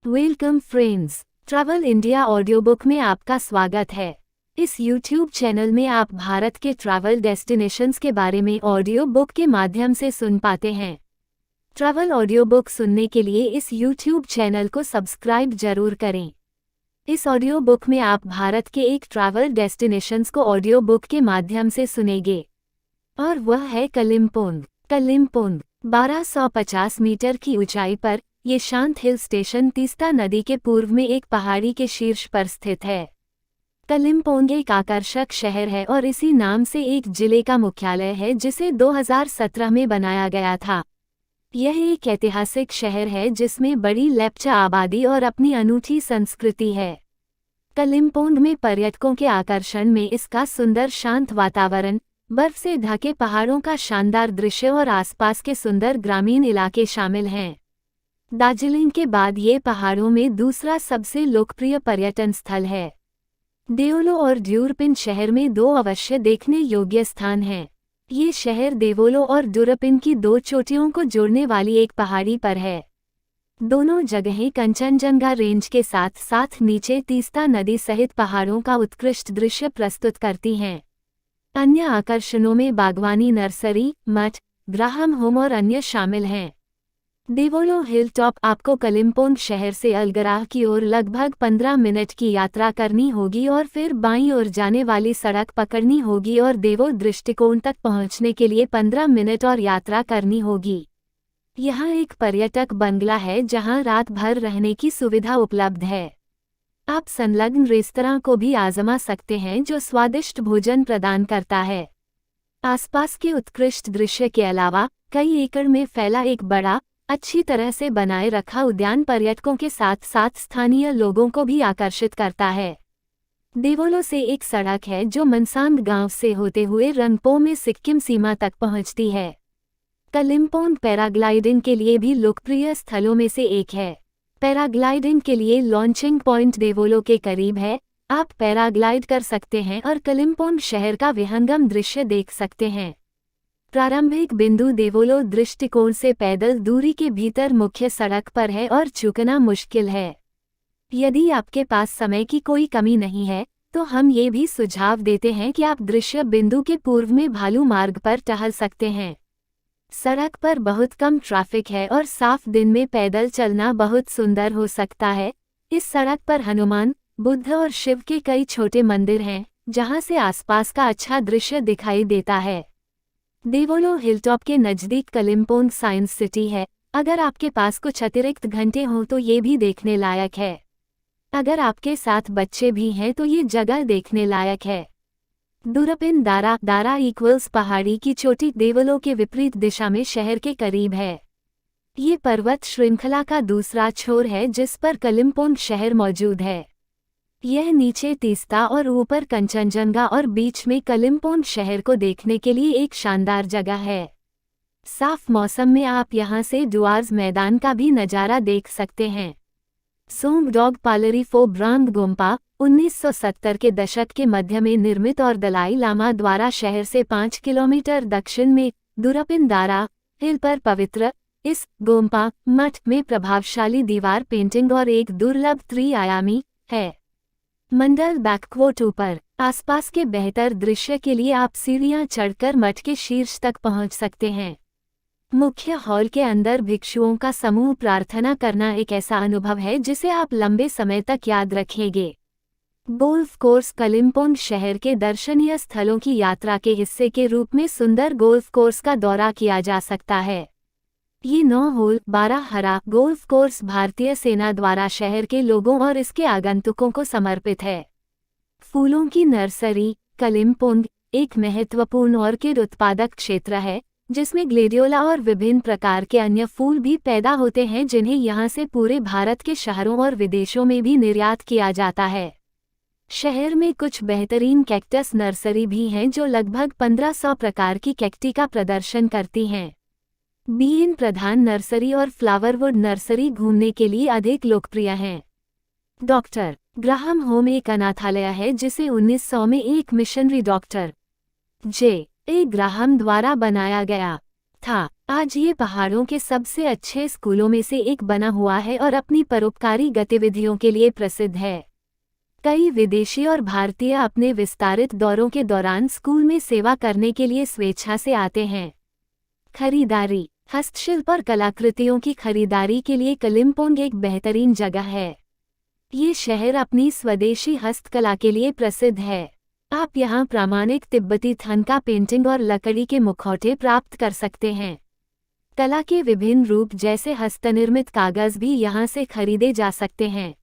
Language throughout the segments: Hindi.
Welcome friends, travel India audio book में आपका स्वागत है। इस YouTube चैनल में आप भारत के ट्रैवल डेस्टिनेशंस के बारे में ऑडियो बुक के माध्यम से सुन पाते हैं। ट्रैवल ऑडियो बुक सुनने के लिए इस YouTube चैनल को सब्सक्राइब जरूर करें। इस ऑडियो बुक में आप भारत के एक ट्रैवल डेस्टिनेशंस को ऑडियो बुक के माध्यम से सुनेंगे और वह है कलिम्पोंग। कलिम्पोंग 1250 मीटर की ऊंचाई पर ये शांत हिल स्टेशन तीस्ता नदी के पूर्व में एक पहाड़ी के शीर्ष पर स्थित है। कलिम्पोंग एक आकर्षक शहर है और इसी नाम से एक जिले का मुख्यालय है जिसे 2017 में बनाया गया था। यह एक ऐतिहासिक शहर है जिसमें बड़ी लेप्चा आबादी और अपनी अनूठी संस्कृति है। कलिम्पोंग में पर्यटकों के आकर्षण में इसका सुंदर शांत वातावरण, बर्फ से ढके पहाड़ों का शानदार दृश्य और आसपास के सुंदर ग्रामीण इलाके शामिल हैं। दार्जिलिंग के बाद ये पहाड़ों में दूसरा सबसे लोकप्रिय पर्यटन स्थल है। देवोलो और ड्यूरपिन शहर में दो अवश्य देखने योग्य स्थान हैं। ये शहर देवोलो और ड्यूरपिन की दो चोटियों को जोड़ने वाली एक पहाड़ी पर है। दोनों जगहें कंचनजंगा रेंज के साथ साथ नीचे तीस्ता नदी सहित पहाड़ों का उत्कृष्ट दृश्य प्रस्तुत करती हैं। अन्य आकर्षणों में बागवानी नर्सरी, मठ, ग्राहम होम और अन्य शामिल हैं। देवोलो हिल टॉप आपको कलिम्पोंग शहर से अलगराह की ओर लगभग 15 मिनट की यात्रा करनी होगी और फिर बाईं ओर जाने वाली सड़क पकड़नी होगी और देवो दृष्टिकोण तक पहुंचने के लिए 15 मिनट और यात्रा करनी होगी। यहाँ एक पर्यटक बंगला है जहाँ रात भर रहने की सुविधा उपलब्ध है। आप संलग्न रेस्तरां को भी आजमा सकते हैं जो स्वादिष्ट भोजन प्रदान करता है। आसपास के उत्कृष्ट दृश्य के अलावा कई एकड़ में फैला एक बड़ा, अच्छी तरह से बनाए रखा उद्यान पर्यटकों के साथ साथ स्थानीय लोगों को भी आकर्षित करता है। देवोलो से एक सड़क है जो मनसांग गांव से होते हुए रंगपो में सिक्किम सीमा तक पहुंचती है। कलिम्पोंग पैराग्लाइडिंग के लिए भी लोकप्रिय स्थलों में से एक है। पैराग्लाइडिंग के लिए लॉन्चिंग पॉइंट देवोलो के करीब है। आप पैराग्लाइड कर सकते हैं और कलिम्पोंग शहर का विहंगम दृश्य देख सकते हैं। प्रारंभिक बिंदु देवोलो दृष्टिकोण से पैदल दूरी के भीतर मुख्य सड़क पर है और चूकना मुश्किल है। यदि आपके पास समय की कोई कमी नहीं है तो हम ये भी सुझाव देते हैं कि आप दृश्य बिंदु के पूर्व में भालू मार्ग पर टहल सकते हैं। सड़क पर बहुत कम ट्रैफिक है और साफ दिन में पैदल चलना बहुत सुंदर हो सकता है। इस सड़क पर हनुमान, बुद्ध और शिव के कई छोटे मंदिर हैं जहां से आसपास का अच्छा दृश्य दिखाई देता है। देवोलो हिलटॉप के नज़दीक कलिम्पोंग साइंस सिटी है। अगर आपके पास कुछ अतिरिक्त घंटे हों तो ये भी देखने लायक है। अगर आपके साथ बच्चे भी हैं तो ये जगह देखने लायक है। ड्यूरपिन दारा इक्वल्स पहाड़ी की चोटी देवोलो के विपरीत दिशा में शहर के करीब है। ये पर्वत श्रृंखला का दूसरा छोर है जिस पर कलिम्पोंग शहर मौजूद है। यह नीचे तीस्ता और ऊपर कंचनजंगा और बीच में कलिम्पोंग शहर को देखने के लिए एक शानदार जगह है। साफ मौसम में आप यहां से डुआर्स मैदान का भी नज़ारा देख सकते हैं। सोंगडोग पालरी फो ब्रांग गोम्पा 1970 के दशक के मध्य में निर्मित और दलाई लामा द्वारा शहर से 5 किलोमीटर दक्षिण में ड्यूरपिन दारा हिल पर पवित्र इस गोम्पा मठ में प्रभावशाली दीवार पेंटिंग और एक दुर्लभ त्रिआयामी है। मंडल बैकवोट ऊपर आसपास के बेहतर दृश्य के लिए आप सीढ़ियां चढ़कर मठ के शीर्ष तक पहुंच सकते हैं। मुख्य हॉल के अंदर भिक्षुओं का समूह प्रार्थना करना एक ऐसा अनुभव है जिसे आप लंबे समय तक याद रखेंगे। गोल्फ कोर्स कलिम्पोंग शहर के दर्शनीय स्थलों की यात्रा के हिस्से के रूप में सुंदर गोल्फ कोर्स का दौरा किया जा सकता है। ये 9 होल 12 हरा गोल्फ कोर्स भारतीय सेना द्वारा शहर के लोगों और इसके आगंतुकों को समर्पित है। फूलों की नर्सरी कलिम्पोंग एक महत्वपूर्ण ऑर्किड उत्पादक क्षेत्र है जिसमें ग्लेडियोला और विभिन्न प्रकार के अन्य फूल भी पैदा होते हैं जिन्हें यहां से पूरे भारत के शहरों और विदेशों में भी निर्यात किया जाता है। शहर में कुछ बेहतरीन कैक्टस नर्सरी भी हैं जो लगभग 1500 प्रकार की कैक्टी का प्रदर्शन करती हैं। बीएन प्रधान नर्सरी और फ्लावरवुड नर्सरी घूमने के लिए अधिक लोकप्रिय हैं। डॉक्टर ग्राहम होम एक अनाथालय है जिसे 1900 में एक मिशनरी डॉक्टर जे.ए. ग्राहम द्वारा बनाया गया था। आज ये पहाड़ों के सबसे अच्छे स्कूलों में से एक बना हुआ है और अपनी परोपकारी गतिविधियों के लिए प्रसिद्ध है। कई विदेशी और भारतीय अपने विस्तारित दौरों के दौरान स्कूल में सेवा करने के लिए स्वेच्छा से आते हैं। खरीदारी, हस्तशिल्प और कलाकृतियों की खरीदारी के लिए कलिम्पोंग एक बेहतरीन जगह है। ये शहर अपनी स्वदेशी हस्तकला के लिए प्रसिद्ध है। आप यहाँ प्रामाणिक तिब्बती थनका पेंटिंग और लकड़ी के मुखौटे प्राप्त कर सकते हैं। कला के विभिन्न रूप जैसे हस्तनिर्मित कागज भी यहाँ से खरीदे जा सकते हैं।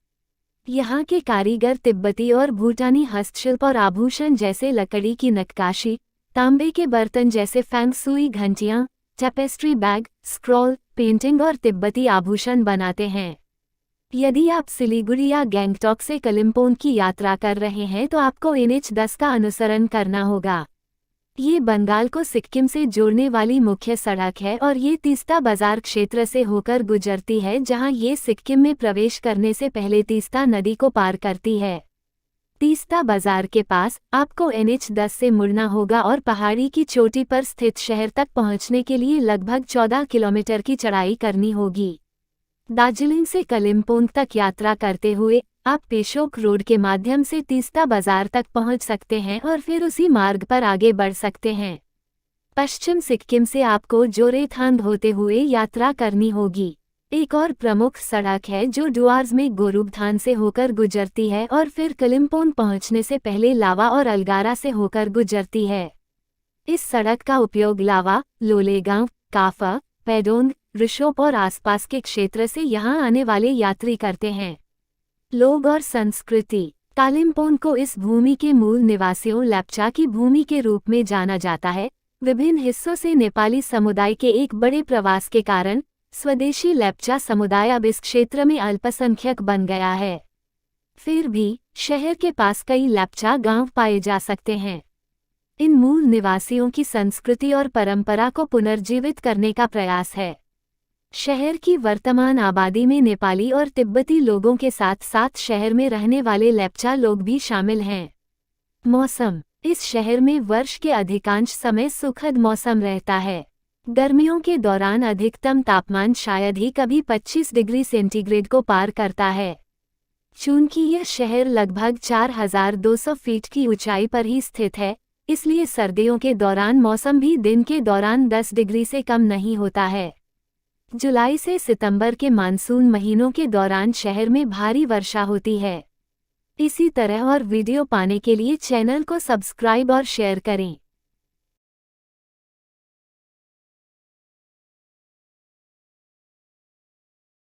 यहाँ के कारीगर तिब्बती और भूटानी हस्तशिल्प और आभूषण जैसे लकड़ी की नक्काशी, तांबे के बर्तन जैसे फैंग सुई घंटियाँ, टेपेस्ट्री बैग, स्क्रॉल पेंटिंग और तिब्बती आभूषण बनाते हैं। यदि आप सिलीगुड़ी या गैंगटॉक से कलिम्पोंग की यात्रा कर रहे हैं तो आपको NH10 का अनुसरण करना होगा। ये बंगाल को सिक्किम से जोड़ने वाली मुख्य सड़क है और ये तीस्ता बाजार क्षेत्र से होकर गुजरती है, जहां ये सिक्किम में प्रवेश करने से पहले तीस्ता नदी को पार करती है। तीस्ता बाजार के पास आपको NH10 से मुड़ना होगा और पहाड़ी की चोटी पर स्थित शहर तक पहुंचने के लिए लगभग 14 किलोमीटर की चढ़ाई करनी होगी। दार्जिलिंग से कलिम्पोंग तक यात्रा करते हुए आप पेशोक रोड के माध्यम से तीस्ता बाजार तक पहुंच सकते हैं और फिर उसी मार्ग पर आगे बढ़ सकते हैं। पश्चिम सिक्किम से आपको जोरेथांग होते हुए यात्रा करनी होगी। एक और प्रमुख सड़क है जो डुआर्स में गोरुबथान से होकर गुजरती है और फिर कलिम्पोंग पहुंचने से पहले लावा और अलगारा से होकर गुजरती है। इस सड़क का उपयोग लावा, लोलेगांव, काफा, पैडोंग, रिशोप और आसपास के क्षेत्र से यहां आने वाले यात्री करते हैं। लोग और संस्कृति, कालिम्पोंग को इस भूमि के मूल निवासियों लेप्चा की भूमि के रूप में जाना जाता है। विभिन्न हिस्सों से नेपाली समुदाय के एक बड़े प्रवास के कारण स्वदेशी लेप्चा समुदाय अब इस क्षेत्र में अल्पसंख्यक बन गया है। फिर भी शहर के पास कई लेप्चा गांव पाए जा सकते हैं। इन मूल निवासियों की संस्कृति और परंपरा को पुनर्जीवित करने का प्रयास है। शहर की वर्तमान आबादी में नेपाली और तिब्बती लोगों के साथ साथ शहर में रहने वाले लेप्चा लोग भी शामिल हैं। मौसम, इस शहर में वर्ष के अधिकांश समय सुखद मौसम रहता है। गर्मियों के दौरान अधिकतम तापमान शायद ही कभी 25 डिग्री सेंटीग्रेड को पार करता है। चूंकि यह शहर लगभग 4200 फीट की ऊंचाई पर ही स्थित है, इसलिए सर्दियों के दौरान मौसम भी दिन के दौरान 10 डिग्री से कम नहीं होता है। जुलाई से सितंबर के मानसून महीनों के दौरान शहर में भारी वर्षा होती है। इसी तरह और वीडियो पाने के लिए चैनल को सब्सक्राइब और शेयर करें।